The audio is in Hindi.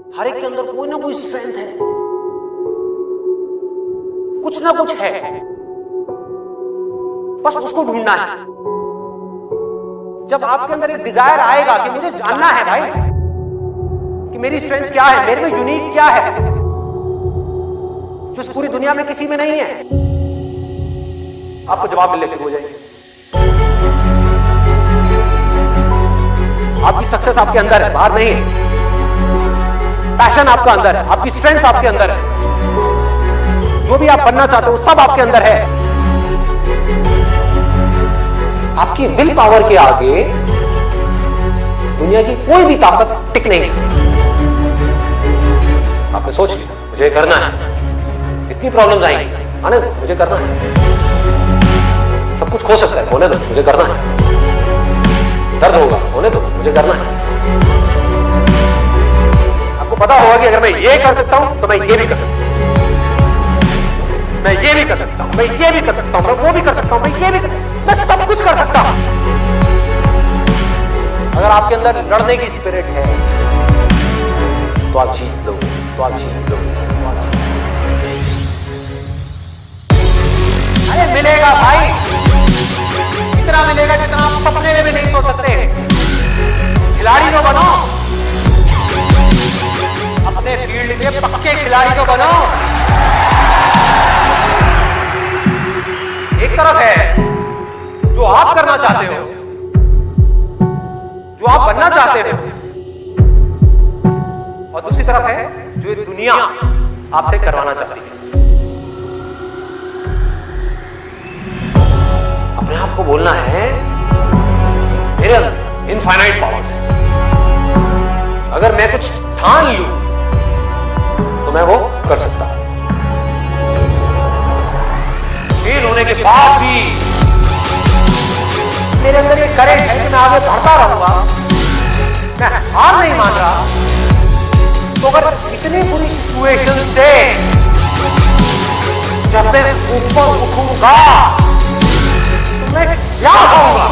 हर एक के अंदर कोई ना कोई स्ट्रेंथ है, कुछ ना कुछ है, बस उसको ढूंढना है। जब आपके अंदर एक डिजायर आएगा कि मुझे जानना है भाई कि मेरी स्ट्रेंथ क्या है, मेरे में यूनिक क्या है जो इस पूरी दुनिया में किसी में नहीं है, आपको जवाब मिलने शुरू हो जाएंगे। आपकी सक्सेस आपके अंदर है, बाहर नहीं है। पैशन आपका अंदर है, आपकी स्ट्रेंथ आपके अंदर है, जो भी आप बनना चाहते हो सब आपके अंदर है। आपकी विल पावर के आगे दुनिया की कोई भी ताकत टिक नहीं सकती। आपने सोच लिया मुझे करना है, इतनी प्रॉब्लम्स आएंगी, आने दो, मुझे करना है। सब कुछ खो सकता है, होने दो, मुझे करना है। दर्द होगा, होने दो, मुझे करना है। आपको पता होगा कि अगर मैं ये कर सकता हूं तो मैं ये भी कर सकता हूं, मैं ये भी कर सकता हूं, मैं ये भी कर सकता हूं, मैं वो भी कर सकता हूं, मैं ये भी कर, मैं सब कुछ कर सकता हूं। अगर आपके अंदर लड़ने की स्पिरिट है तो आप जीत लोगे, तो आप जीत लोगे। अरे मिलेगा भाई, इतना मिलेगा जितना आप सपने में भी नहीं सोच सकते। खिलाड़ी तो बनो, अपने फील्ड के पक्के खिलाड़ी तो बनो। एक तरफ है जो आप करना चाहते हो, जो आप बनना चाहते हो, और दूसरी तरफ है जो ये दुनिया आपसे करवाना चाहती है। अपने आप को बोलना है मेरे अंदर इनफाइनाइट पावर्स है, अगर मैं कुछ ठान लूं तो मैं वो कर सकता हूं। फेल होने के बाद भी मेरे अंदर ये करेंट है कि मैं आगे बढ़ता रहूंगा, मैं हार नहीं मान रहा। तो अगर इतनी बुरी सिचुएशन से जब मैं ऊपर उठूंगा तो मैं क्या होऊंगा?